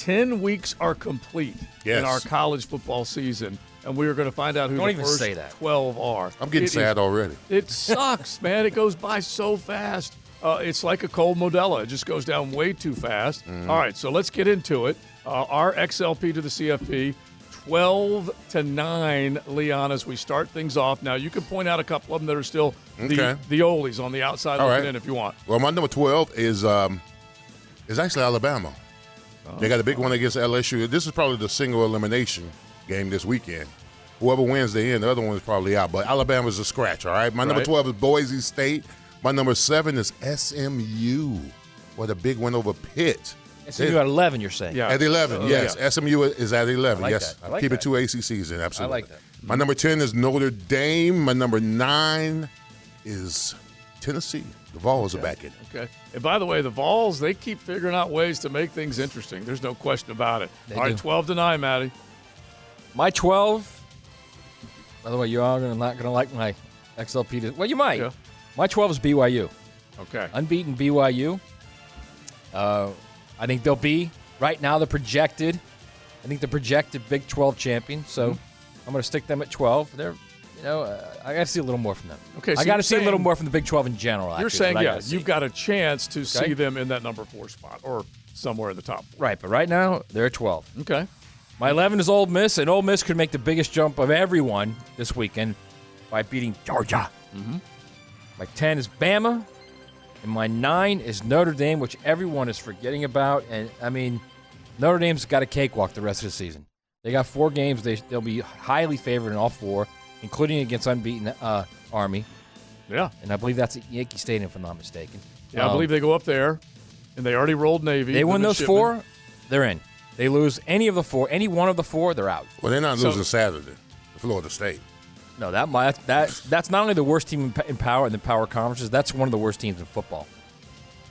10 weeks are complete in our college football season, and we are going to find out who the first 12 are. I'm getting sad already. It sucks, man. It goes by so fast. It's like a cold Modelo. It just goes down way too fast. All right, so let's get into it. Our XLP to the CFP, 12-9, Leon, as we start things off. Now, you can point out a couple of them that are still the oldies on the outside looking in if you want. Well, my number 12 is actually Alabama. They got a big one against LSU. This is probably the single elimination game this weekend. Whoever wins, they in. The other one is probably out. But Alabama's a scratch, all right? My number 12 is Boise State. My number 7 is SMU. What a big win over Pitt. SMU at 11, you're saying? Yeah. At 11, yes. Yeah. SMU is at 11, yes. I like Keep that. it 2 ACCs in, absolutely. I like that. My number 10 is Notre Dame. My number 9 is Tennessee. The Vols are back in. Okay. And by the way, the Vols, they keep figuring out ways to make things interesting. There's no question about it. All right, 12-9, Maddie. My 12, by the way, you are not going to like my XLP. Well, you might. Yeah. My 12 is BYU. Okay. Unbeaten BYU. I think they'll be, right now, the projected Big 12 champion. So I'm going to stick them at 12. They're, I got to see a little more from them. Okay. So I got to see a little more from the Big 12 in general. You're saying, you've got a chance to see them in that number 4 spot or somewhere in the top 4. Right, but right now, they're at 12. Okay. My 11 is Ole Miss, and Ole Miss could make the biggest jump of everyone this weekend by beating Georgia. My 10 is Bama, and my 9 is Notre Dame, which everyone is forgetting about. And, I mean, Notre Dame's got a cakewalk the rest of the season. They got 4 games. They'll be highly favored in all 4, including against unbeaten Army. Yeah. And I believe that's at Yankee Stadium, if I'm not mistaken. Yeah, I believe they go up there, and they already rolled Navy. They win those 4, they're in. They lose any one of the 4, they're out. Well, they're not losing Saturday, Florida State. No, that's not only the worst team in power in the power conferences. That's one of the worst teams in football.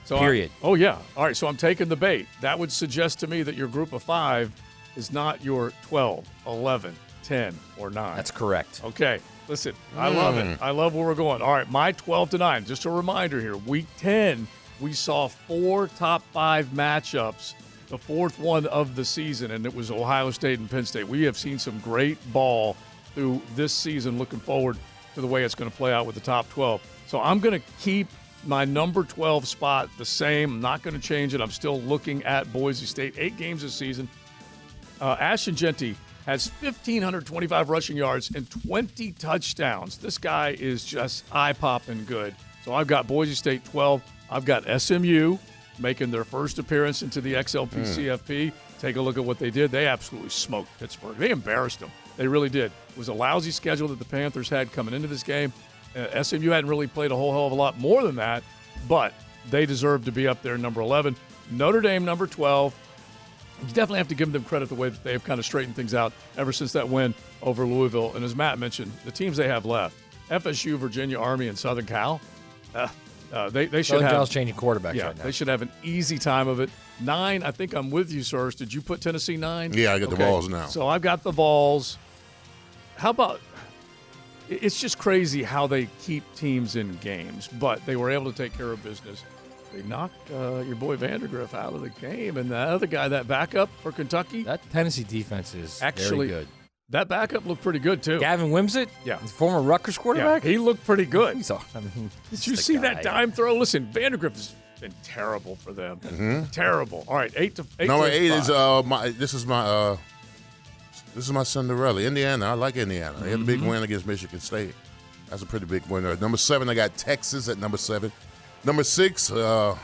Period. Oh yeah. All right. So I'm taking the bait. That would suggest to me that your group of 5 is not your 12, 11, 10, or 9. That's correct. Okay. Listen, I love it. I love where we're going. All right, my 12-9. Just a reminder here. Week 10, we saw 4 top 5 matchups. The 4th one of the season, and it was Ohio State and Penn State. We have seen some great ball through this season, looking forward to the way it's going to play out with the top 12. So I'm going to keep my number 12 spot the same. I'm not going to change it. I'm still looking at Boise State. 8 games this season. Ashton Jeanty has 1,525 rushing yards and 20 touchdowns. This guy is just eye-popping good. So I've got Boise State 12. I've got SMU making their first appearance into the XLP CFP. Take a look at what they did. They absolutely smoked Pittsburgh. They embarrassed them. They really did. It was a lousy schedule that the Panthers had coming into this game. SMU hadn't really played a whole hell of a lot more than that, but they deserve to be up there, number 11. Notre Dame, number 12. You definitely have to give them credit the way that they've kind of straightened things out ever since that win over Louisville. And as Matt mentioned, the teams they have left, FSU, Virginia, Army, and Southern Cal, they should Southern have. Cal's changing quarterbacks right now. They should have an easy time of it. 9, I think I'm with you, sirs. Did you put Tennessee 9? Yeah, I got the Vols now. So I've got the Vols. How about – it's just crazy how they keep teams in games, but they were able to take care of business. They knocked your boy Vandergriff out of the game, and the other guy, that backup for Kentucky. That Tennessee defense is actually very good. That backup looked pretty good, too. Gavin Wimsatt? Yeah. Former Rutgers quarterback? Yeah, he looked pretty good. Did you see that dime throw? Listen, Vandergriff has been terrible for them. Terrible. All right, 8 to 8. Number 8 is this is my Cinderella. Indiana. I like Indiana. They had a big win against Michigan State. That's a pretty big winner. Number 7, I got Texas at number 7. Number 6, I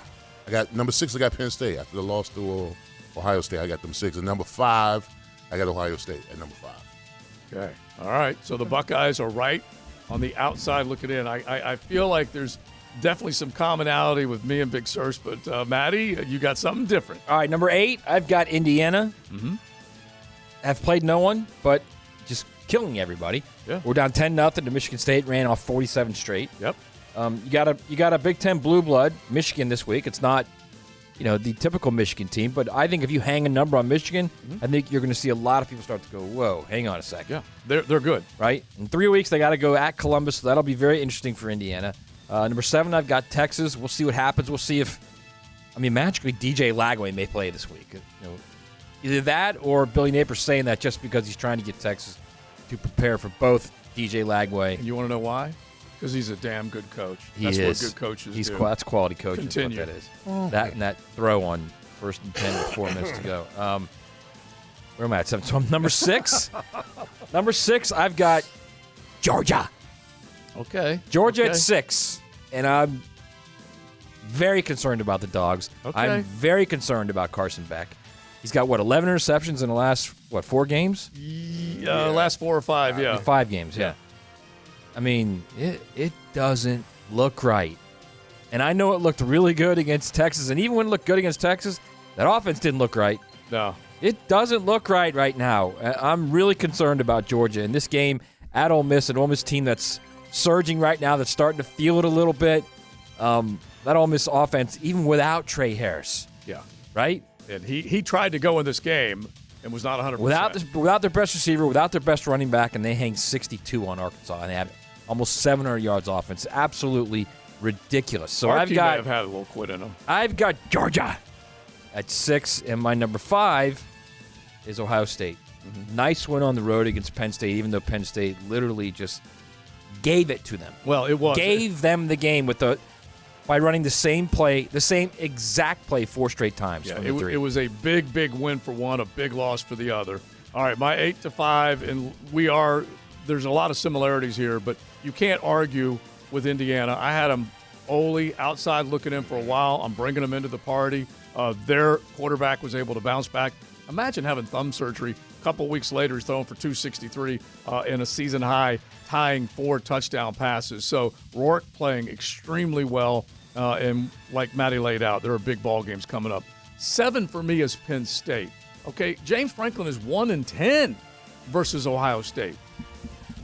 got Penn State after the loss to Ohio State. I got them 6. And number 5, I got Ohio State at number 5. Okay. All right. So the Buckeyes are right on the outside looking in. I feel like there's definitely some commonality with me and Big Sirs, but Maddie, you got something different. All right, number 8, I've got Indiana. Have played no one, but just killing everybody. Yeah. We're down 10-0 to Michigan State. Ran off 47 straight. Yep. You got a Big Ten blue blood, Michigan this week. It's not, the typical Michigan team, but I think if you hang a number on Michigan, I think you're going to see a lot of people start to go, whoa, hang on a second. Yeah, they're good. Right? In 3 weeks, they got to go at Columbus, so that'll be very interesting for Indiana. Number 7, I've got Texas. We'll see what happens. We'll see if, magically DJ Lagway may play this week. Either that or Billy Napier saying that just because he's trying to get Texas to prepare for both DJ Lagway. And you want to know why? Because he's a damn good coach. That's what good coaches do. That's quality coaching. Continue. What that is. That and that throw on 1st and 10 with 4 minutes to go. Where am I at? So I'm number 6. Number 6, I've got Georgia. Okay. Georgia at 6. And I'm very concerned about the Dogs. Okay. I'm very concerned about Carson Beck. He's got, 11 interceptions in the last, 4 games? Last 4 or 5, yeah. 5 games, yeah. I mean, it doesn't look right. And I know it looked really good against Texas, and even when it looked good against Texas, that offense didn't look right. No. It doesn't look right now. I'm really concerned about Georgia in this game at Ole Miss, an Ole Miss team that's surging right now, that's starting to feel it a little bit. That Ole Miss offense, even without Trey Harris. Yeah. Right? And he tried to go in this game and was not 100%. Without their best receiver, without their best running back, and they hang 62 on Arkansas, and they have almost 700 yards offense. Absolutely ridiculous. So Our team may have had a little quit in them. I've got Georgia at 6, and my number 5 is Ohio State. Mm-hmm. Nice win on the road against Penn State, even though Penn State literally just gave it to them. Well, it was. Gave them the game by running the same play, the same exact play 4 straight times. Yeah, it was a big win for one, a big loss for the other. All right, my 8 to 5, and there's a lot of similarities here, but you can't argue with Indiana. I had them Ole outside looking in for a while. I'm bringing them into the party. Their quarterback was able to bounce back. Imagine having thumb surgery. A couple weeks later, he's throwing for 263 in a season high, tying 4 touchdown passes. So Rourke playing extremely well, and like Matty laid out, there are big ball games coming up. 7 for me is Penn State. Okay, James Franklin is 1-10 versus Ohio State.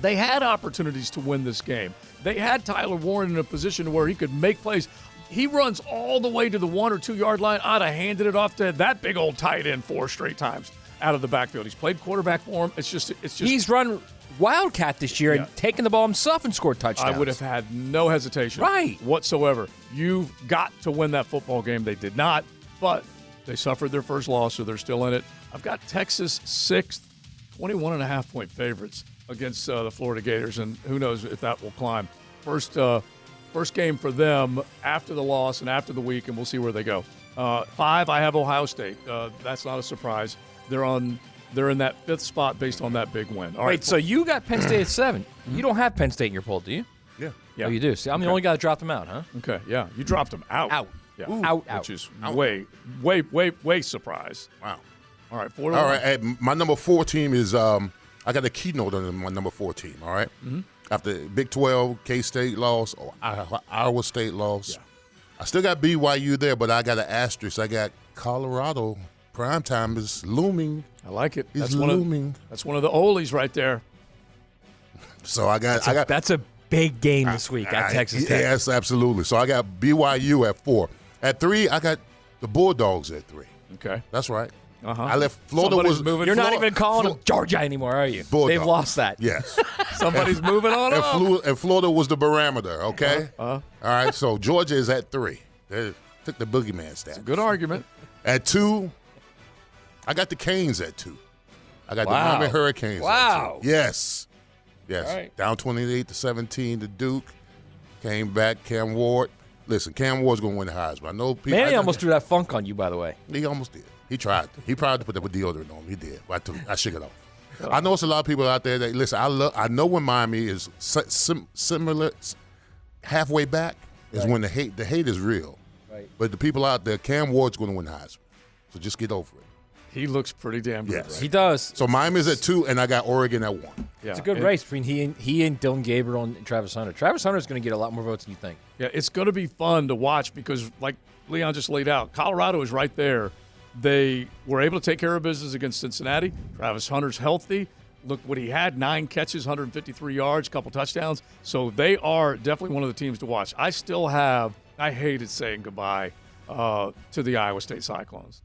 They had opportunities to win this game. They had Tyler Warren in a position where he could make plays. He runs all the way to the 1 or 2 yard line. I'd have handed it off to that big old tight end 4 straight times out of the backfield. He's played quarterback for him. It's just. He's run Wildcat this year and taken the ball himself and scored touchdowns. I would have had no hesitation whatsoever. You've got to win that football game. They did not, but they suffered their first loss, so they're still in it. I've got Texas 6th, 21.5-point favorites against the Florida Gators, and who knows if that will climb. First game for them after the loss and after the week, and we'll see where they go. 5, I have Ohio State. That's not a surprise. They're in that 5th spot based on that big win. All right, so you got Penn State at 7. You don't have Penn State in your poll, do you? Yeah. Oh, you do. See, I'm the only guy that dropped them out, huh? Okay, yeah. You dropped them out. Yeah. Out. Which is way surprise. Wow. All right, 4 to 1. All right, my number 4 team is I got a keynote on my number 4 team, all right? Mm-hmm. After Big 12, K-State loss, or Iowa State loss. Yeah. I still got BYU there, but I got an asterisk. I got Colorado. Primetime is looming. I like it. It's looming. That's one of the Ole's right there. So that's a big game this week at Texas Tech. Yes, absolutely. So I got BYU at 4. At 3, I got the Bulldogs at 3. Okay. That's right. Uh-huh. I left Florida. You're not even calling them Georgia anymore, are you? Bulldogs. They've lost that. Yes. Somebody's moving on up. And Florida was the barometer, okay? All right, so Georgia is at 3. They took the boogeyman stat. That's a good argument. At 2, I got the Canes at 2. I got the Miami Hurricanes at 2. Yes. Right. Down 28-17 to Duke. Came back, Cam Ward. Listen, Cam Ward's going to win the Heisman. I know people. Manny almost threw that funk on you, by the way. He almost did. He tried. He tried to put that deodorant on him. He did. I shook it off. I know it's a lot of people out there that listen. I know when Miami is similar, halfway back is when the hate is real. Right. But the people out there, Cam Ward's going to win the Heisman. So just get over it. He looks pretty damn good. Yes, right? He does. So Miami's at 2, and I got Oregon at 1. Yeah. It's a good race between he and Dylan Gabriel and Travis Hunter. Travis Hunter is going to get a lot more votes than you think. Yeah, it's going to be fun to watch because, like Leon just laid out, Colorado is right there. They were able to take care of business against Cincinnati. Travis Hunter's healthy. Look what he had, 9 catches, 153 yards, a couple touchdowns. So they are definitely one of the teams to watch. I hated saying goodbye to the Iowa State Cyclones.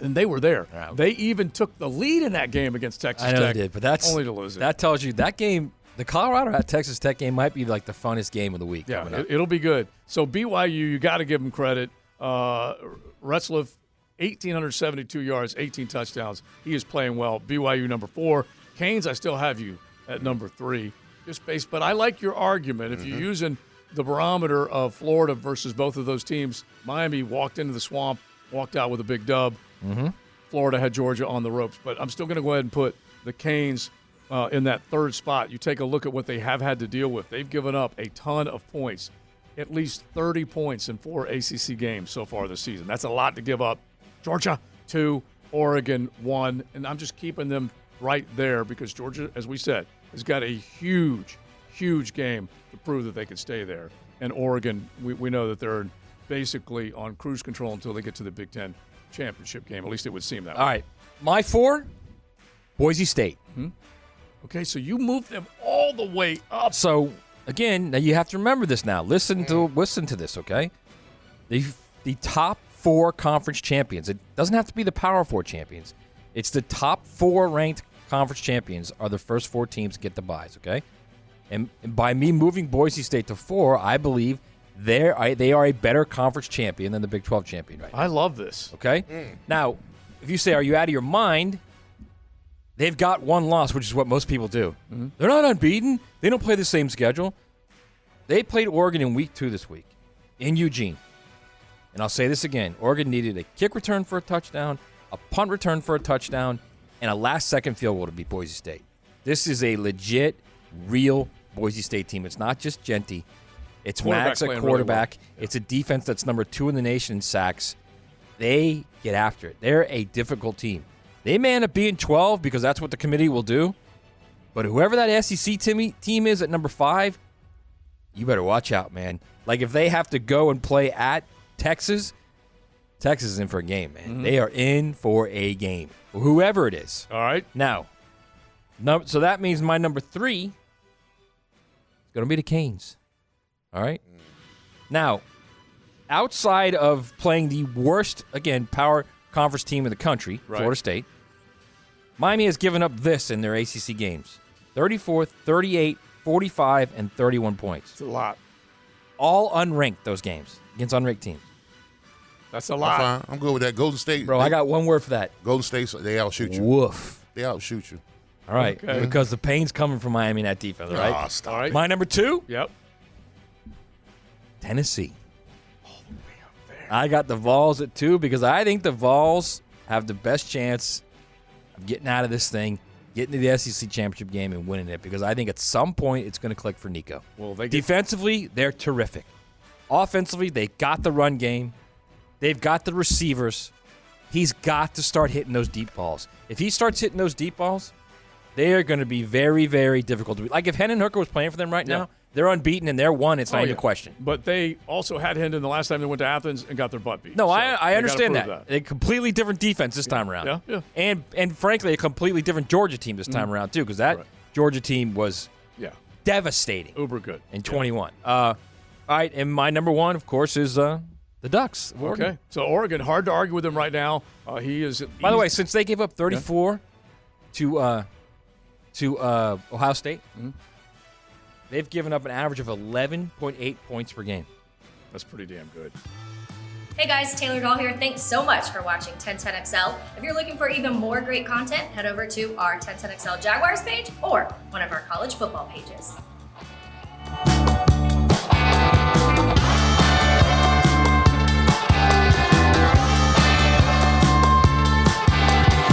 And they were there. Yeah. They even took the lead in that game against Texas Tech. I know they did, but that's only to lose it. That tells you that game, the Colorado at Texas Tech game, might be like the funnest game of the week. Yeah, it'll be good. So BYU, you got to give them credit. Retzlaff 1,872 yards, 18 touchdowns. He is playing well. BYU number 4. Canes, I still have you at number 3. But I like your argument. If you're using the barometer of Florida versus both of those teams, Miami walked into the swamp, walked out with a big dub. Florida had Georgia on the ropes. But I'm still going to go ahead and put the Canes in that third spot. You take a look at what they have had to deal with. They've given up a ton of points, at least 30 points in 4 ACC games so far this season. That's a lot to give up. Georgia, 2, Oregon, 1. And I'm just keeping them right there because Georgia, as we said, has got a huge, huge game to prove that they can stay there. And Oregon, we know that they're basically on cruise control until they get to the Big Ten championship game. At least it would seem that way. All right. My 4, Boise State. Okay, so you moved them all the way up. So, again, now you have to remember this now. Listen to this, okay? The top 4 conference champions. It doesn't have to be the Power 4 champions. It's the top 4 ranked conference champions are the first 4 teams to get the byes, okay? And by me moving Boise State to 4, I believe they are a better conference champion than the Big 12 champion right now. I love this. Okay? Now, if you say, are you out of your mind? They've got 1 loss, which is what most people do. They're not unbeaten. They don't play the same schedule. They played Oregon in week 2 this week in Eugene. And I'll say this again. Oregon needed a kick return for a touchdown, a punt return for a touchdown, and a last-second field goal to beat Boise State. This is a legit, real Boise State team. It's not just Genty. It's Max at quarterback. Really well. It's a defense that's number 2 in the nation in sacks. They get after it. They're a difficult team. They may end up being 12 because that's what the committee will do. But whoever that SEC team is at number 5, you better watch out, man. Like if they have to go and play at Texas is in for a game, man. They are in for a game. Whoever it is. All right. Now, so that means my number 3 is going to be the Canes. All right? Now, outside of playing the worst, again, power conference team in the country, Florida State, Miami has given up this in their ACC games. 34, 38, 45, and 31 points. It's a lot. All unranked, those games, against unranked teams. That's a lot. I'm fine. I'm good with that. Golden State. Bro, I got one word for that. Golden State, they outshoot you. Woof. They outshoot you. All right. Okay. Because the pain's coming from Miami in that defense, all right? Oh, stop. All right. My number 2? Yep. Tennessee. I got the Vols at 2 because I think the Vols have the best chance of getting out of this thing, getting to the SEC championship game and winning it because I think at some point it's going to click for Nico. Well, Defensively, they're terrific. Offensively, they got the run game. They've got the receivers. He's got to start hitting those deep balls. If he starts hitting those deep balls, they are going to be very, very difficult to beat. Like if Hendon Hooker was playing for them right now, they're unbeaten and they're 1. It's not even a question. But they also had Hendon the last time they went to Athens and got their butt beat. No, So I understand that. A completely different defense this time around. Yeah. And frankly, a completely different Georgia team this time around, too, because that Georgia team was devastating. Uber good. In 21. All right, and my number 1, of course, is the Ducks. Okay. So Oregon, hard to argue with him right now. He is. By the way, since they gave up 34 to Ohio State, they've given up an average of 11.8 points per game. That's pretty damn good. Hey guys, Taylor Doll here. Thanks so much for watching 1010XL. If you're looking for even more great content, head over to our 1010XL Jaguars page or one of our college football pages.